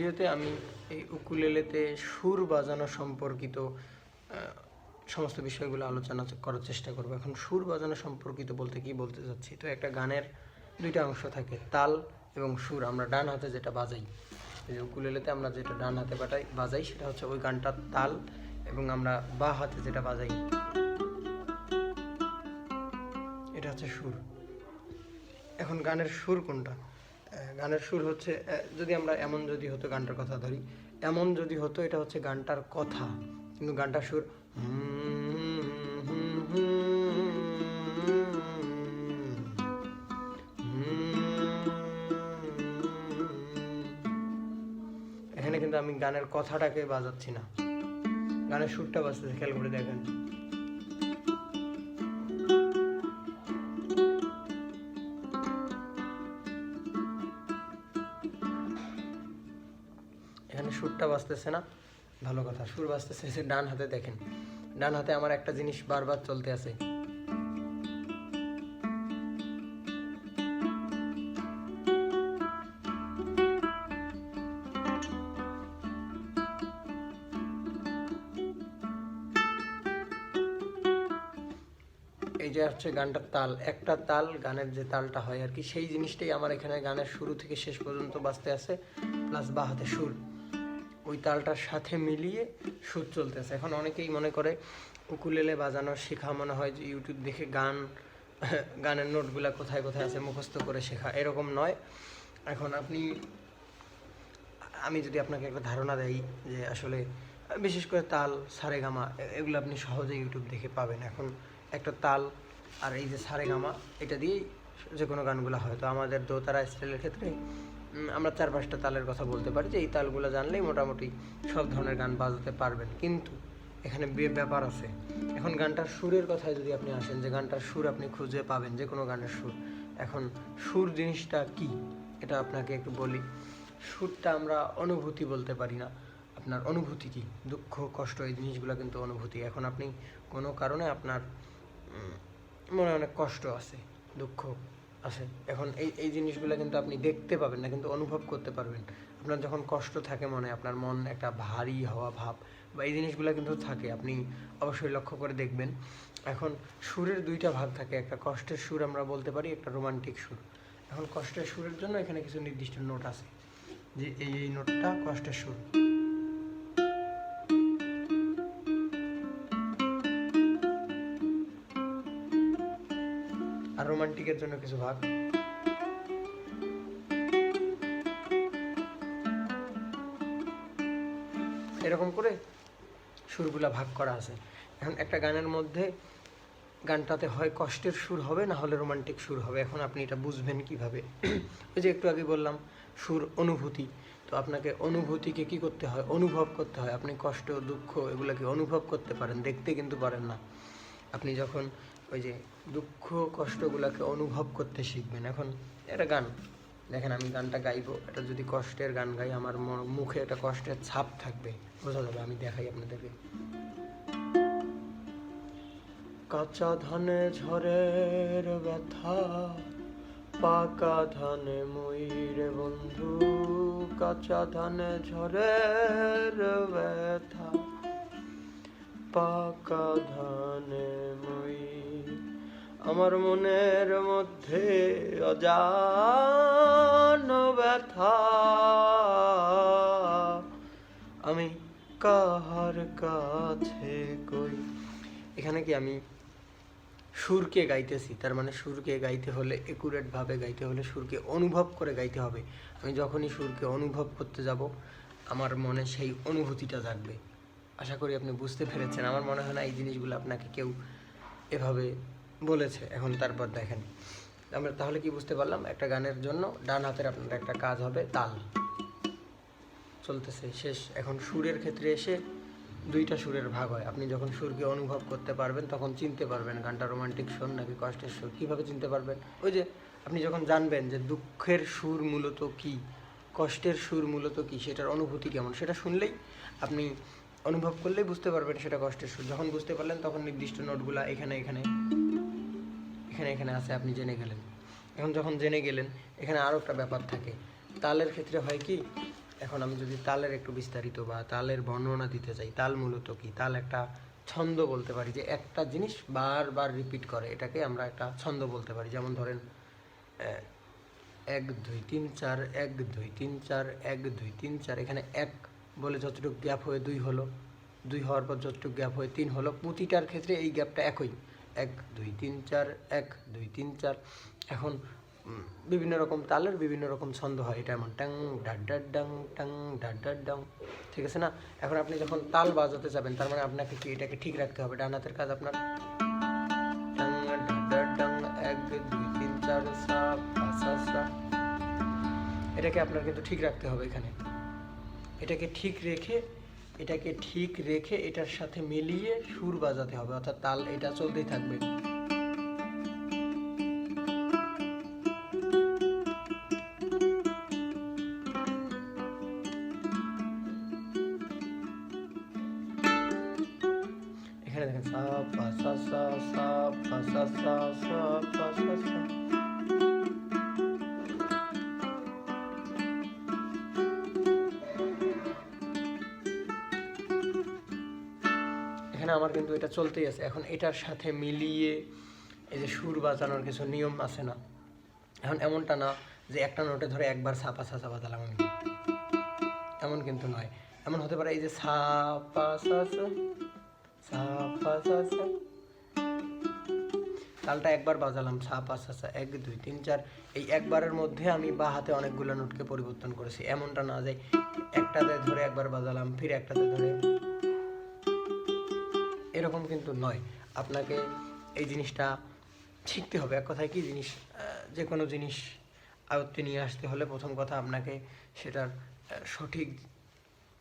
ভিডিওতে আমি এই উকুলেলেতে সুর বাজানো সম্পর্কিত সমস্ত বিষয়গুলো আলোচনা করার চেষ্টা করব। এখন সুর বাজানো সম্পর্কিত বলতে কি বলতে যাচ্ছি, তো একটা গানের দুইটা অংশ থাকে, তাল এবং সুর। আমরা ডান হাতে যেটা বাজাই, এই উকুলেলেতে আমরা যেটা ডান হাতে বাজাই সেটা হচ্ছে ওই গানটার তাল, এবং আমরা বাঁ হাতে যেটা বাজাই এটা হচ্ছে সুর। এখন গানের সুর কোনটা? গানের সুর হচ্ছে, যদি আমরা এমন যদি হতো গানটার কথা ধরি, এমন যদি হতো এটা হচ্ছে গানটার কথা, কিন্তু গানটার সুর এখানে কিন্তু আমি গানের কথাটাকে বাজাচ্ছি না, গানের সুরটা বাজতেছে। খেয়াল করে দেখেন, এখানে সুরটা বাজতেছে না, ভালো কথা, সুর বাজতেছে ডান হাতে। দেখেন ডান হাতে আমার একটা জিনিস বারবার চলতে আছে, এই যে হচ্ছে গানটার তাল, একটা তাল, গানের যে তালটা হয় আর কি, সেই জিনিসটাই আমার এখানে গানের শুরু থেকে শেষ পর্যন্ত বাজতে আছে, প্লাস বাঁ হাতে সুর, ওই তালটার সাথে মিলিয়ে সুর চলতেছে। এখন অনেকেই মনে করে উকুলেলে বাজানো শেখা মনে হয় যে ইউটিউব দেখে গানের নোটগুলা কোথায় কোথায় আছে মুখস্থ করে শেখা, এরকম নয়। এখন আমি যদি আপনাকে একটা ধারণা দেই যে আসলে বিশেষ করে তাল, সারেগামা, এগুলো আপনি সহজে ইউটিউব দেখে পাবেন। এখন একটা তাল আর এই যে সারেগামা, এটা দিয়েই যে কোনো গানগুলো হয়। তো আমাদের দোতারা স্টাইলের ক্ষেত্রে আমরা 4-5টা তালের কথা বলতে পারি, যে এই তালগুলো জানলেই মোটামুটি সব ধরনের গান বাজাতে পারবেন। কিন্তু এখানে ব্যাপার আছে। এখন গানটার সুরের কথায় যদি আপনি আসেন, যে গানটার সুর আপনি খুঁজে পাবেন যে কোনো গানের সুর। এখন সুর জিনিসটা কি এটা আপনাকে একটু বলি। সুরটা আমরা অনুভূতি বলতে পারি না। আপনার অনুভূতি কি? দুঃখ, কষ্ট, এই জিনিসগুলো কিন্তু অনুভূতি। এখন আপনি কোনো কারণে আপনার মনে অনেক কষ্ট আছে, দুঃখ আছে, এখন এই জিনিসগুলো কিন্তু আপনি দেখতে পাবেন না, কিন্তু অনুভব করতে পারবেন। আপনার যখন কষ্ট থাকে মনে, আপনার মন একটা ভারী হওয়া ভাব বা এই জিনিসগুলো কিন্তু থাকে, আপনি অবশ্যই লক্ষ্য করে দেখবেন। এখন সুরের দুইটা ভাগ থাকে, একটা কষ্টের সুর আমরা বলতে পারি, একটা রোমান্টিক সুর। এখন কষ্টের সুরের জন্য এখানে কিছু নির্দিষ্ট নোট আছে, যে এই নোটটা কষ্টের সুর। আর রোমান্টিকের জন্য কিছু ভাগ, এরকম করে সুরগুলা ভাগ করা আছে। এখন একটা গানের মধ্যে গানটাতে হয় কষ্টের সুর হবে, না হলে রোমান্টিক সুর হবে। এখন আপনি এটা বুঝবেন কিভাবে? ওই যে একটু আগে বললাম সুর অনুভূতি, তো আপনাকে অনুভূতিকে কি করতে হয়? অনুভব করতে হয়। আপনি কষ্ট, দুঃখ এগুলোকে অনুভব করতে পারেন, দেখতে কিন্তু পারেন না। আপনি যখন ওই যে দুঃখ কষ্টগুলোকে অনুভব করতে শিখবেন। এখন একটা গান দেখেন, আমি গানটা গাইবো, এটা যদি কষ্টের গান গাই, আমার মুখে একটা কষ্টের ছাপ থাকবে, বোঝা যাবে। আমি দেখাই আপনাদেরকে। কাঁচা ধানে ঝড়ের ব্যথা, পাকা ধানে মই রে বন্ধু, কাঁচা ধানে ঝড়ের ব্যথা, পাকা ধানে মই। আমার মনের মধ্যে অজান ব্যথা, আমি কাহার কাছে কই। এখানে কি আমি সুরকে গাইতেছি, তার মানে সুরকে গাইতে হলে একুরেটভাবে গাইতে হলে সুরকে অনুভব করে গাইতে হবে। আমি যখনই সুরকে অনুভব করতে যাব, আমার মনে সেই অনুভূতিটা জাগবে। আশা করি আপনি বুঝতে পেরেছেন। আমার মনে হয় না এই জিনিসগুলো আপনাকে কেউ এভাবে বলেছে। এখন তারপর দেখেন, আমরা তাহলে কি বুঝতে পারলাম? একটা গানের জন্য ডান হাতের আপনার একটা কাজ হবে তাল, চলতেছে, শেষ। এখন সুরের ক্ষেত্রে এসে দুইটা সুরের ভাগ হয়। আপনি যখন সুরকে অনুভব করতে পারবেন, তখন চিনতে পারবেন গানটা রোমান্টিক সুর নাকি কষ্টের সুর। কীভাবে চিনতে পারবেন? ওই যে আপনি যখন জানবেন যে দুঃখের সুর মূলত কী, কষ্টের সুর মূলত কী, সেটার অনুভূতি কেমন, সেটা শুনলেই আপনি অনুভব করলেই বুঝতে পারবেন সেটা কষ্টের সুর। যখন বুঝতে পারলেন, তখন নির্দিষ্ট নোটগুলা এখানে এখানে এখানে এখানে আছে, আপনি জেনে গেলেন। এখন যখন জেনে গেলেন, এখানে আরও একটা ব্যাপার থাকে। তালের ক্ষেত্রে হয় কি, এখন আমি যদি তালের একটু বিস্তারিত বা তালের বর্ণনা দিতে চাই, তাল মূলত কি? তাল একটা ছন্দ বলতে পারি, যে একটা জিনিস বারবার রিপিট করে, এটাকে আমরা একটা ছন্দ বলতে পারি। যেমন ধরেন 1 2 3 4, 1 2 3 4, 1 2 3 4, এখানে 1 বলে যতটুকু গ্যাপ হয়ে 2 হলো, 2 হওয়ার পর যতটুকু গ্যাপ হয়ে 3 হলো, প্রতিটার ক্ষেত্রে এই গ্যাপটা একই, 1 2 3 4, 1 2 3 4। এখন বিভিন্ন রকম তালের বিভিন্ন রকম ছন্দ হয়, এটা এমন টাং ডাড ডাড ডাং টাং ডাড ডাড ডাং, ঠিক আছে না? এখন আপনি যখন তাল বাজাতে যাবেন, তার মানে আপনাকে কি এটাকে ঠিক রাখতে হবে। ডান হাতের কাজ আপনার টাং ডাড ডাড ডাং 1 2 3 4 সা পা সা সা, এটাকে আপনার কিন্তু ঠিক রাখতে হবে এখানে। এটাকে ঠিক রেখে এটার সাথে মিলিয়ে সুর বাজাতে হবে, অর্থাৎ তাল এটা চলতেই থাকবে। এখানে দেখেন সা পা সা সা, সা পা সা সা, সা পা সা সা। এখানে আমার কিন্তু এটা চলতেই আছে। এখন এটার সাথে মিলিয়ে এই যে সুর বাজানোর কিছু নিয়ম আছে না? এখন এমনটা না যে একটা নোটে ধরে একবার সা পা সা সা বাজালাম আমি, এমন কিন্তু নয়। এমন হতে পারে এই যে সা পা সা সা, সা পা সা সা, তালটা একবার বাজালাম সা পা সা সা 1 2 3 4, এই একবারের মধ্যে আমি বা হাতে অনেকগুলো নোটকে পরিবর্তন করেছি। এমনটা না যে একটাতে ধরে একবার বাজালাম ফির একটাতে ধরে, এরকম কিন্তু নয়। আপনাকে এই জিনিসটা শিখতে হবে। এক কথায় কি জিনিস, যে কোনো জিনিস আয়ত্তে নিয়ে আসতে হলে প্রথম কথা আপনাকে সেটার সঠিক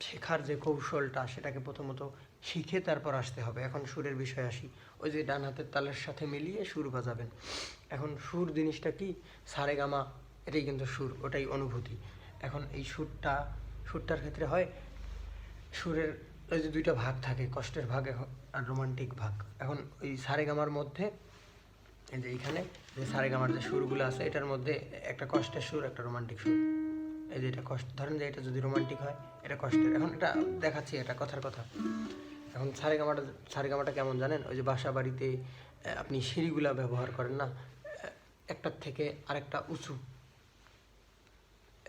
শেখার যে কৌশলটা, সেটাকে প্রথমত শিখে তারপর আসতে হবে। এখন সুরের বিষয়ে আসি। ওই যে ডান হাতের তালের সাথে মিলিয়ে সুর বাজাবেন। এখন সুর জিনিসটা কি? সারেগামা, এটাই কিন্তু সুর, ওটাই অনুভূতি। এখন এই সুরটার ক্ষেত্রে হয় সুরের ওই যে দুইটা ভাগ থাকে, কষ্টের ভাগ আর রোমান্টিক ভাগ। এখন ওই সারেগামার মধ্যে এই যে এইখানে যে সারেগামার যে সুরগুলো আছে, এটার মধ্যে একটা কষ্টের সুর, একটা রোমান্টিক সুর। এই যে এটা কষ্ট, ধরেন যে এটা যদি রোমান্টিক হয়, এটা কষ্টের। এখন এটা দেখাচ্ছি, এটা কথার কথা। এখন সারেগামাটা কেমন জানেন? ওই যে বাসা বাড়িতে আপনি সিঁড়িগুলা ব্যবহার করেন না, একটার থেকে আরেকটা উঁচু।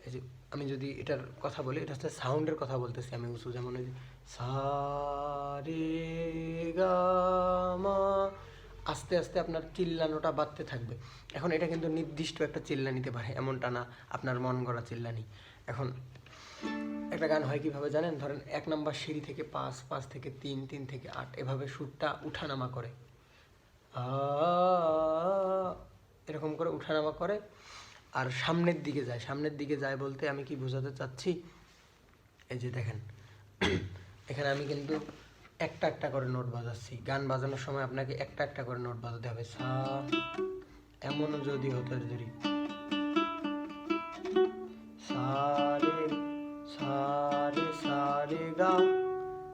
এই যে আমি যদি এটার কথা বলি, এটা হচ্ছে সাউন্ডের কথা বলতেছি আমি, উঁচু। যেমন ওই যে সা রে গা মা, আস্তে আস্তে আপনার চিল্লানোটা বাড়তে থাকবে। এখন এটা কিন্তু নির্দিষ্ট একটা চিল্লা নিতে পারে, এমনটা না আপনার মন গড়া চিল্লানি। এখন একটা গান হয় কিভাবে জানেন? ধরেন 1 নাম্বার সিঁড়ি থেকে 5, 5 থেকে 3, 3 থেকে 8, এভাবে সুরটা উঠানামা করে, এরকম করে উঠানামা করে আর সামনের দিকে যায় বলতে আমি কি বোঝাতে চাচ্ছি? এই যে দেখেন এখানে আমি কিন্তু একটা একটা করে নোট বাজাচ্ছি। গান বাজানোর সময় আপনাকে একটা একটা করে নোট বাজাতে হবে। সা, এমনও যদি হতো যদি সা রে সা রে সা রে গা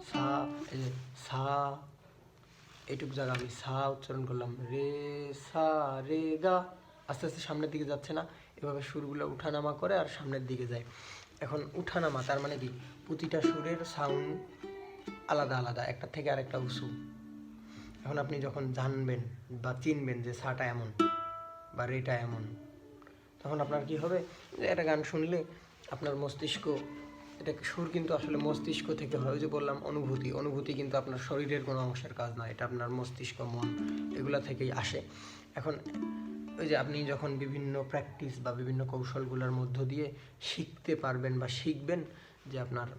সা, এই যে সা, এইটুকু জায়গা আমি সা উচ্চারণ করলাম, রে সা রে গা, আস্তে আস্তে সামনের দিকে যাচ্ছে না? এভাবে সুরগুলো উঠানামা করে আর সামনের দিকে যায়। এখন উঠানামা তার মানে কি? প্রতিটা সুরের সাউন্ড আলাদা আলাদা, একটা থেকে আরেকটা উঁচু। এখন আপনি যখন জানবেন বা চিনবেন যে সাটা এমন বা রেটা এমন, তখন আপনার কি হবে? যে একটা গান শুনলে আপনার মস্তিষ্ক, এটা সুর কিন্তু আসলে মস্তিষ্ক থেকে হয়। ওই যে বললাম অনুভূতি কিন্তু আপনার শরীরের কোনো অংশের কাজ নয়, এটা আপনার মস্তিষ্ক, মন, এগুলা থেকেই আসে। এখন ওই যে আপনি যখন বিভিন্ন প্র্যাকটিস বা বিভিন্ন কৌশলগুলোর মধ্য দিয়ে শিখতে পারবেন বা শিখবেন যে আপনার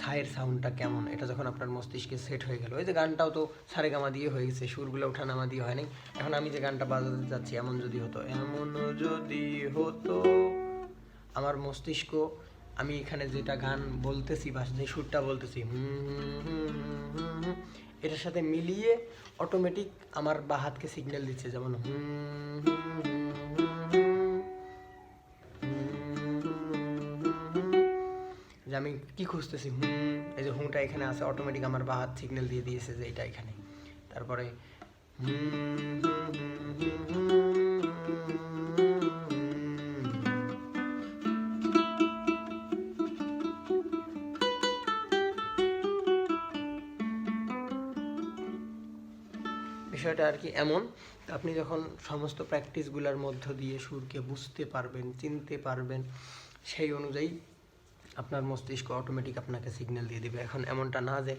সায়ের সাউন্ডটা কেমন, এটা যখন আপনার মস্তিষ্কে সেট হয়ে গেল, ওই যে গানটাও তো সারেগামা দিয়ে হয়ে গেছে, সুরগুলো ওঠানামা দিয়ে হয় নাই। এখন আমি যে গানটা বাজাতে যাচ্ছি, এমন যদি হতো, আমার মস্তিষ্ক, আমি এখানে যেটা গান বলতেছি বা যে সুরটা বলতেছি এটার সাথে মিলিয়ে অটোমেটিক আমার বা হাতকে সিগন্যাল দিচ্ছে, যেমন যে আমি কি খুঁজতেছি, এই যে হুঁটা এখানে আছে, অটোমেটিক আমার বা হাত সিগন্যাল দিয়ে দিয়েছে যে এটা এখানে। তারপরে বিষয়টা আর কি এমন, তো আপনি যখন সমস্ত প্র্যাকটিসগুলোর মধ্য দিয়ে সুরকে বুঝতে পারবেন, চিনতে পারবেন, সেই অনুযায়ী আপনার মস্তিষ্ক অটোমেটিক আপনাকে সিগন্যাল দিয়ে দেবে। এখন এমনটা না যে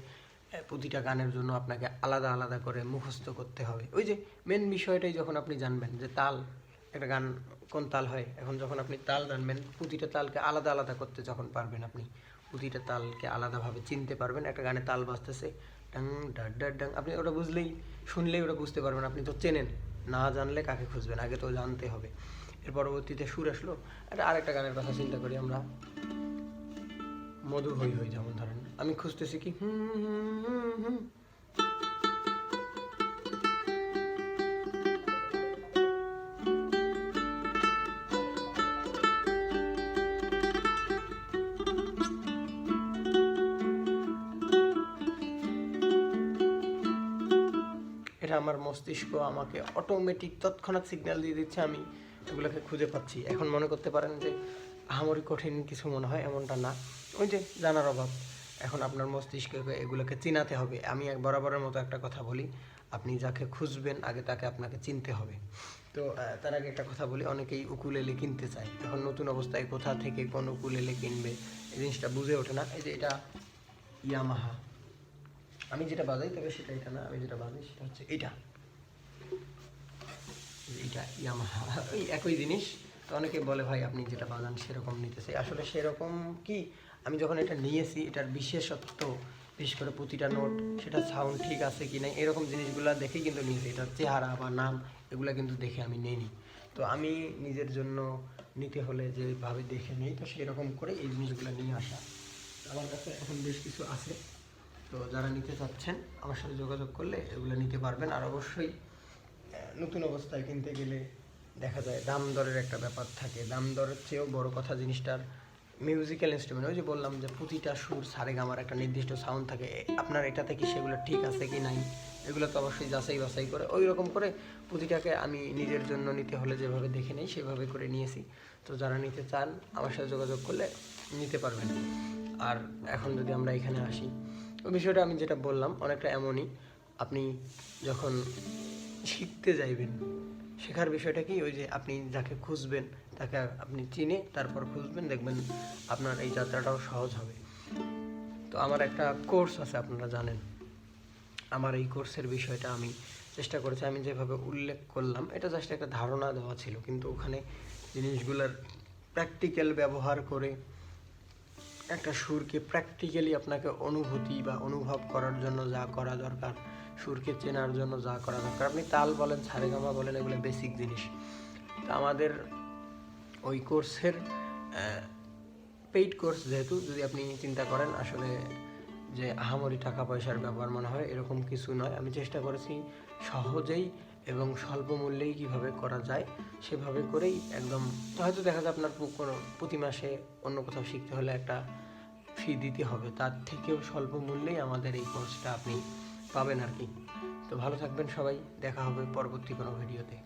প্রতিটা গানের জন্য আপনাকে আলাদা আলাদা করে মুখস্থ করতে হবে। ওই যে মেন বিষয়টাই যখন আপনি জানবেন যে তাল, একটা গান কোন তাল হয়, এখন যখন আপনি তাল জানবেন, প্রতিটা তালকে আলাদা আলাদা করতে যখন পারবেন, আপনি প্রতিটা তালকে আলাদাভাবে চিনতে পারবেন। একটা গানে তাল বাজতেছে ডাং ডার ডার ডাং, আপনি ওটা বুঝলেই, শুনলেই ওটা বুঝতে পারবেন। আপনি তো চেনেন, না জানলে কাকে খুঁজবেন, আগে তো জানতে হবে। এর পরবর্তীতে সুর আসলো। আরেকটা গানের কথা চিন্তা করি আমরা, মধু হই হই, যেমন ধরেন আমি খুঁজতেছি কি এটা আমার মস্তিষ্ক আমাকে অটোমেটিক তৎক্ষণাৎ সিগন্যাল দিয়ে দিচ্ছে, আমি এগুলোকে খুঁজে পাচ্ছি। এখন মনে করতে পারেন যে আহামরি কঠিন কিছু মনে হয়, এমনটা না, ওই যে জানার অভাব। এখন আপনার মস্তিষ্ককে এগুলোকে চিনাতে হবে। আমি বরাবরের মতো একটা কথা বলি, আপনি যাকে খুঁজবেন আগে তাকে আপনাকে চিনতে হবে। তো তার আগে একটা কথা বলি, অনেকেই উকুলেলে কিনতে চায়। এখন নতুন অবস্থায় কোথা থেকে কোন উকুলেলে কিনবে এই জিনিসটা বুঝে ওঠে না। এই যে এটা ইয়ামাহা, আমি যেটা বাজাই, তবে সেটা এটা না, আমি যেটা বাজাই সেটা হচ্ছে এটা ইয়ামাহা, ওই একই জিনিস। তো অনেকে বলে ভাই আপনি যেটা বাজান সেরকম নিতেছে, আসলে সেরকম কি, আমি যখন এটা নিয়েছি এটার বিশেষত্ব, বিশেষ করে প্রতিটা নোট, সেটা সাউন্ড ঠিক আছে কি না, এরকম জিনিসগুলো দেখেই কিন্তু নিয়েছি। এটার চেহারা বা নাম এগুলো কিন্তু দেখে আমি নিইনি। তো আমি নিজের জন্য নিতে হলে যেভাবে দেখে নিই, তো সেরকম করে এই জিনিসগুলো নিয়ে আসা। আমার কাছে এখন বেশ কিছু আছে, তো যারা নিতে চাচ্ছেন আমার সাথে যোগাযোগ করলে এগুলো নিতে পারবেন। আর অবশ্যই নতুন অবস্থায় কিনতে গেলে দেখা যায় দাম দরের একটা ব্যাপার থাকে। দাম দরের চেয়েও বড় কথা জিনিসটার মিউজিক্যাল ইনস্ট্রুমেন্ট, ওই যে বললাম যে প্রতিটা সুর সারেগামার একটা নির্দিষ্ট সাউন্ড থাকে, আপনার এটাতে কি সেগুলো ঠিক আছে কি নাই, এগুলো তো অবশ্যই যাচাই বাছাই করে ওই রকম করে প্রতিটাকে আমি নিজের জন্য নিতে হলে যেভাবে দেখে নেই সেভাবে করে নিয়েছি। তো যারা নিতে চান আমার সাথে যোগাযোগ করলে নিতে পারবেন। আর এখন যদি আমরা এখানে আসি, ওই বিষয়টা আমি যেটা বললাম অনেকটা এমনই, আপনি যখন শিখতে যাইবেন, শেখার বিষয়টা কি, ওই যে আপনি যাকে খুঁজবেন তাকে আপনি চিনে তারপর খুঁজবেন, দেখবেন আপনার এই যাত্রাটাও সহজ হবে। তো আমার একটা কোর্স আছে, আপনারা জানেন। আমার এই কোর্সের বিষয়টা আমি চেষ্টা করেছি, আমি যেভাবে উল্লেখ করলাম এটা জাস্ট একটা ধারণা দেওয়া ছিল, কিন্তু ওখানে জিনিসগুলোর প্র্যাকটিক্যাল ব্যবহার করে একটা সুরকে প্র্যাকটিক্যালি আপনাকে অনুভূতি বা অনুভব করার জন্য যা করা দরকার, সুরকে চেনার জন্য যা করা দরকার, আপনি তাল বলেন, সারেগামা বলেন, এগুলো বেসিক জিনিস। তো আমাদের ওই কোর্সের পেইড কোর্স যেহেতু, যদি আপনি চিন্তা করেন আসলে যে আহামরি টাকা পয়সার ব্যাপার মনে হয়, এরকম কিছু নয়। আমি চেষ্টা করেছি সহজেই এবং স্বল্প মূল্যেই কীভাবে করা যায় সেভাবে করেই, একদম হয়তো দেখা যায় আপনার কোনো প্রতি মাসে অন্য কোথাও শিখতে হলে একটা ফি দিতে হবে, তার থেকেও স্বল্প মূল্যেই আমাদের এই কোর্সটা আপনি পাবেন আর কি। তো ভালো থাকবেন সবাই, দেখা হবে পরবর্তী কোনো ভিডিওতে।